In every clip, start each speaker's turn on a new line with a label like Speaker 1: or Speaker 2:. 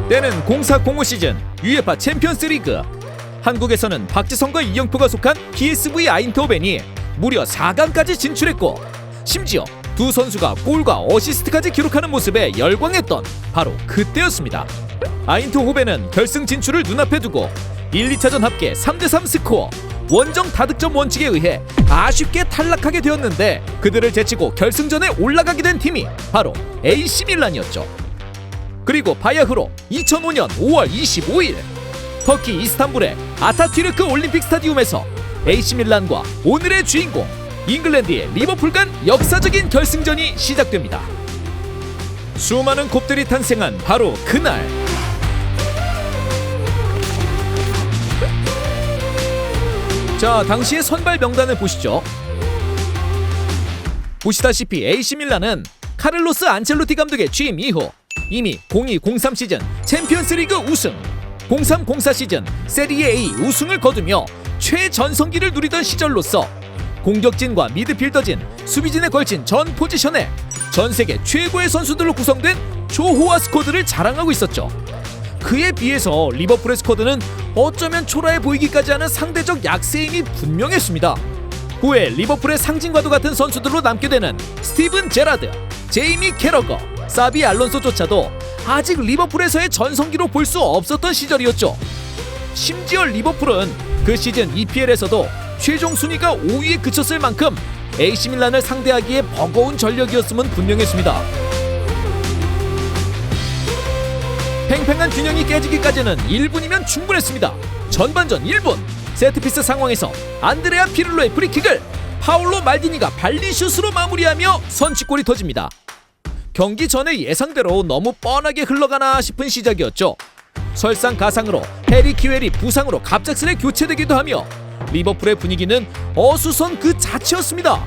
Speaker 1: 때는 04-05 시즌 UEFA 챔피언스 리그. 한국에서는 박지성과 이영표가 속한 PSV 아인트호벤이 무려 4강까지 진출했고, 심지어 두 선수가 골과 어시스트까지 기록하는 모습에 열광했던 바로 그때였습니다. 아인트호벤은 결승 진출을 눈앞에 두고 1, 2차전 합계 3대3 스코어, 원정 다득점 원칙에 의해 아쉽게 탈락하게 되었는데, 그들을 제치고 결승전에 올라가게 된 팀이 바로 AC 밀란이었죠. 그리고 바야흐로 2005년 5월 25일 터키 이스탄불의 아타튀르크 올림픽 스타디움에서 AC 밀란과 오늘의 주인공 잉글랜드의 리버풀 간 역사적인 결승전이 시작됩니다. 수많은 곱들이 탄생한 바로 그날. 자, 당시의 선발 명단을 보시죠. 보시다시피 AC 밀란은 카를로스 안첼로티 감독의 취임 이후 이미 02-03 시즌 챔피언스리그 우승, 03-04 시즌 세리에 A 우승을 거두며 최전성기를 누리던 시절로서 공격진과 미드필더진, 수비진에 걸친 전 포지션에 전 세계 최고의 선수들로 구성된 초호화 스쿼드를 자랑하고 있었죠. 그에 비해서 리버풀의 스쿼드는 어쩌면 초라해 보이기까지 하는 상대적 약세임이 분명했습니다. 후에 리버풀의 상징과도 같은 선수들로 남게 되는 스티븐 제라드, 제이미 캐러거, 사비 알론소조차도 아직 리버풀에서의 전성기로 볼 수 없었던 시절이었죠. 심지어 리버풀은 그 시즌 EPL에서도 최종 순위가 5위에 그쳤을 만큼 AC 밀란을 상대하기에 버거운 전력이었음은 분명했습니다. 팽팽한 균형이 깨지기까지는 1분이면 충분했습니다. 전반전 1분, 세트피스 상황에서 안드레아 피를로의 프리킥을 파울로 말디니가 발리슛으로 마무리하며 선취골이 터집니다. 경기 전의 예상대로 너무 뻔하게 흘러가나 싶은 시작이었죠. 설상가상으로 해리 키웰이 부상으로 갑작스레 교체되기도 하며 리버풀의 분위기는 어수선 그 자체였습니다.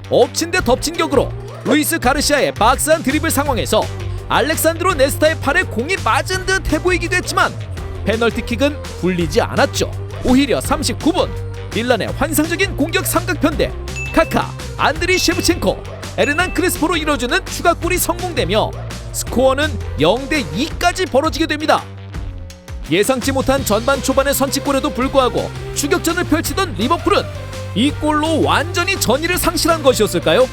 Speaker 1: 엎친 데 덮친 격으로 루이스 가르시아의 박스한 드리블 상황에서 알렉산드로 네스타의 팔에 공이 맞은 듯 해보이기도 했지만 페널티킥은 굴리지 않았죠. 오히려 39분 밀란의 환상적인 공격 삼각편대 카카, 안드리 셰브첸코, 에르난 크레스포로 이뤄주는 추가골이 성공되며 스코어는 0대2까지 벌어지게 됩니다. 예상치 못한 전반 초반의 선취골에도 불구하고 추격전을 펼치던 리버풀은 이 골로 완전히 전의를 상실한 것이었을까요?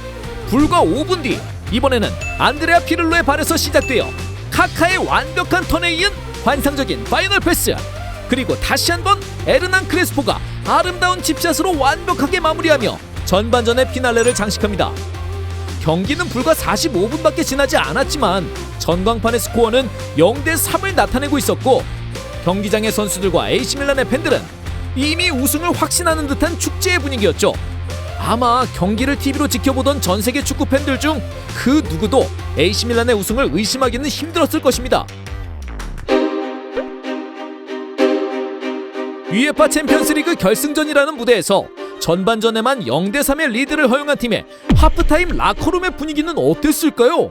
Speaker 1: 불과 5분 뒤 이번에는 안드레아 피를로의 발에서 시작되어 카카의 완벽한 턴에 이은 환상적인 파이널 패스, 그리고 다시 한번 에르난 크레스포가 아름다운 칩샷으로 완벽하게 마무리하며 전반전의 피날레를 장식합니다. 경기는 불과 45분밖에 지나지 않았지만 전광판의 스코어는 0대3을 나타내고 있었고, 경기장의 선수들과 AC 밀란의 팬들은 이미 우승을 확신하는 듯한 축제의 분위기였죠. 아마 경기를 TV로 지켜보던 전세계 축구 팬들 중 그 누구도 AC 밀란의 우승을 의심하기는 힘들었을 것입니다. UEFA 챔피언스리그 결승전이라는 무대에서 전반전에만 0대3의 리드를 허용한 팀의 하프타임 라커룸의 분위기는 어땠을까요?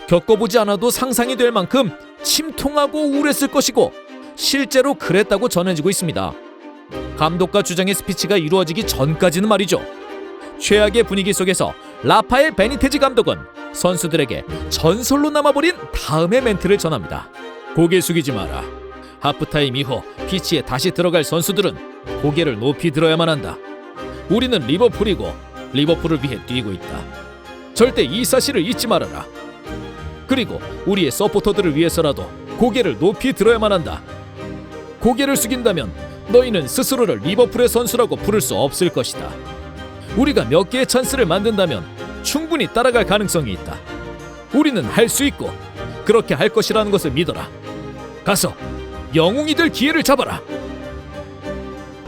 Speaker 1: 겪어보지 않아도 상상이 될 만큼 침통하고 우울했을 것이고 실제로 그랬다고 전해지고 있습니다. 감독과 주장의 스피치가 이루어지기 전까지는 말이죠. 최악의 분위기 속에서 라파엘 베니테지 감독은 선수들에게 전설로 남아버린 다음의 멘트를 전합니다. 고개 숙이지 마라. 하프타임 이후 피치에 다시 들어갈 선수들은 고개를 높이 들어야만 한다. 우리는 리버풀이고 리버풀을 위해 뛰고 있다. 절대 이 사실을 잊지 말아라. 그리고 우리의 서포터들을 위해서라도 고개를 높이 들어야만 한다. 고개를 숙인다면 너희는 스스로를 리버풀의 선수라고 부를 수 없을 것이다. 우리가 몇 개의 찬스를 만든다면 충분히 따라갈 가능성이 있다. 우리는 할 수 있고 그렇게 할 것이라는 것을 믿어라. 가서 영웅이 될 기회를 잡아라.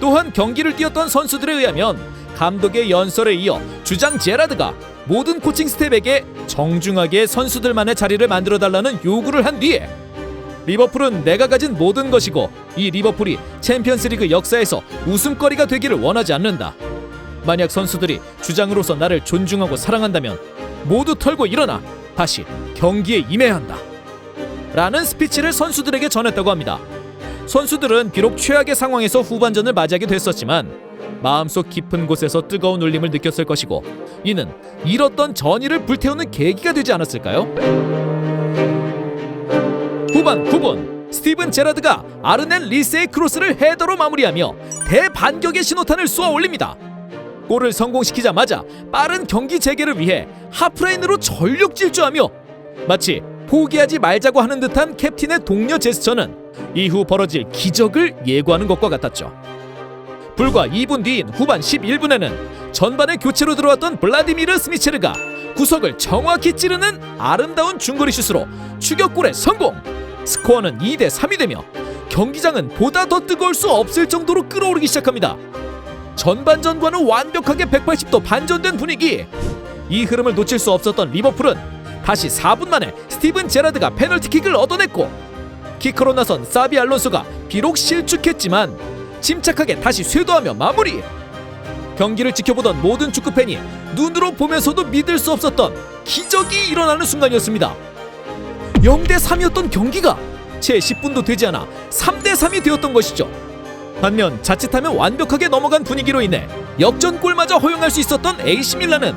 Speaker 1: 또한 경기를 뛰었던 선수들에 의하면 감독의 연설에 이어 주장 제라드가 모든 코칭 스텝에게 정중하게 선수들만의 자리를 만들어달라는 요구를 한 뒤에 리버풀은 내가 가진 모든 것이고 이 리버풀이 챔피언스리그 역사에서 웃음거리가 되기를 원하지 않는다. 만약 선수들이 주장으로서 나를 존중하고 사랑한다면 모두 털고 일어나 다시 경기에 임해야 한다. 라는 스피치를 선수들에게 전했다고 합니다. 선수들은 비록 최악의 상황에서 후반전을 맞이하게 됐었지만 마음속 깊은 곳에서 뜨거운 울림을 느꼈을 것이고 이는 잃었던 전의를 불태우는 계기가 되지 않았을까요? 후반 9분 스티븐 제라드가 아르넨 리스의 크로스를 헤더로 마무리하며 대반격의 신호탄을 쏘아 올립니다. 골을 성공시키자마자 빠른 경기 재개를 위해 하프라인으로 전력 질주하며 마치 포기하지 말자고 하는 듯한 캡틴의 독려 제스처는 이후 벌어질 기적을 예고하는 것과 같았죠. 불과 2분 뒤인 후반 11분에는 전반에 교체로 들어왔던 블라디미르 스미체르가 구석을 정확히 찌르는 아름다운 중거리 슛으로 추격골에 성공! 스코어는 2대3이 되며 경기장은 보다 더 뜨거울 수 없을 정도로 끓어오르기 시작합니다. 전반전과는 완벽하게 180도 반전된 분위기. 이 흐름을 놓칠 수 없었던 리버풀은 다시 4분 만에 스티븐 제라드가 페널티킥을 얻어냈고 키커로 나선 사비 알론소가 비록 실축했지만 침착하게 다시 쇄도하며 마무리. 경기를 지켜보던 모든 축구팬이 눈으로 보면서도 믿을 수 없었던 기적이 일어나는 순간이었습니다. 0대3이었던 경기가 채 10분도 되지 않아 3대3이 되었던 것이죠. 반면 자칫하면 완벽하게 넘어간 분위기로 인해 역전골마저 허용할 수 있었던 AC 밀란은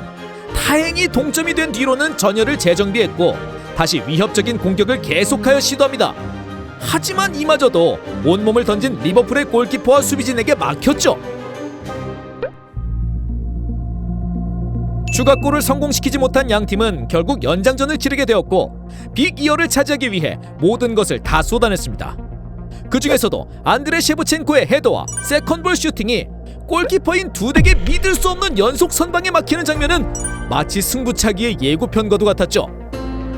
Speaker 1: 다행히 동점이 된 뒤로는 전열을 재정비했고 다시 위협적인 공격을 계속하여 시도합니다. 하지만 이마저도 온몸을 던진 리버풀의 골키퍼와 수비진에게 막혔죠. 추가골을 성공시키지 못한 양팀은 결국 연장전을 치르게 되었고 빅 2열을 차지하기 위해 모든 것을 다 쏟아냈습니다. 그 중에서도 안드레 셰브첸코의 헤더와 세컨볼 슈팅이 골키퍼인 두덱의 믿을 수 없는 연속 선방에 막히는 장면은 마치 승부차기의 예고편과도 같았죠.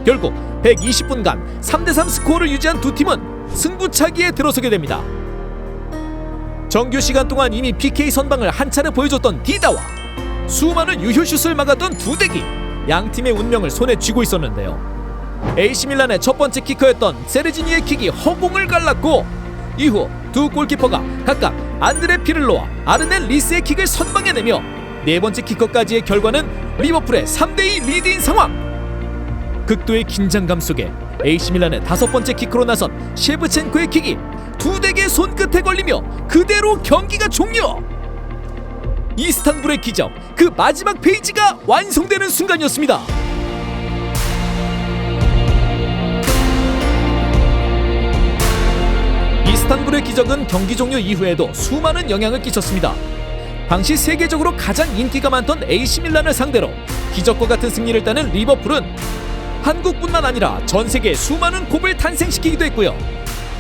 Speaker 1: 결국 120분간 3대3 스코어를 유지한 두 팀은 승부차기에 들어서게 됩니다. 정규 시간 동안 이미 PK 선방을 한 차례 보여줬던 디다와 수많은 유효슛을 막았던 두덱이 양팀의 운명을 손에 쥐고 있었는데요. AC 밀란의 첫 번째 키커였던 세르지니의 킥이 허공을 갈랐고 이후 두 골키퍼가 각각 안드레 피를로와 아르넨 리스의 킥을 선방해내며 네 번째 키커까지의 결과는 리버풀의 3대2 리드인 상황. 극도의 긴장감 속에 AC 밀란의 다섯 번째 키커로 나선 셰브첸코의 킥이 두덱의 손끝에 걸리며 그대로 경기가 종료. 이스탄불의 기적, 그 마지막 페이지가 완성되는 순간이었습니다. 이스탄불의 기적은 경기 종료 이후에도 수많은 영향을 끼쳤습니다. 당시 세계적으로 가장 인기가 많던 AC 밀란을 상대로 기적과 같은 승리를 따낸 리버풀은 한국뿐만 아니라 전 세계에 수많은 곱을 탄생시키기도 했고요.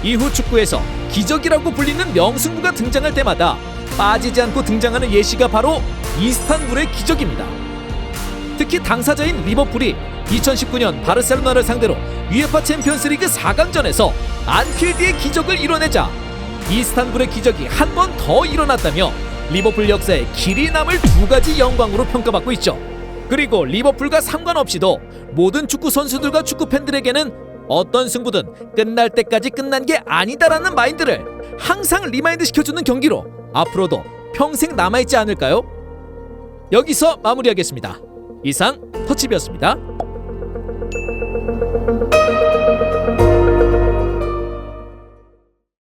Speaker 1: 이후 축구에서 기적이라고 불리는 명승부가 등장할 때마다 빠지지 않고 등장하는 예시가 바로 이스탄불의 기적입니다. 특히 당사자인 리버풀이 2019년 바르셀로나를 상대로 UEFA 챔피언스리그 4강전에서 안필드의 기적을 이뤄내자 이스탄불의 기적이 한 번 더 일어났다며 리버풀 역사에 길이 남을 두 가지 영광으로 평가받고 있죠. 그리고 리버풀과 상관없이도 모든 축구 선수들과 축구 팬들에게는 어떤 승부든 끝날 때까지 끝난 게 아니다라는 마인드를 항상 리마인드 시켜주는 경기로 앞으로도 평생 남아있지 않을까요? 여기서 마무리하겠습니다. 이상 터치비였습니다.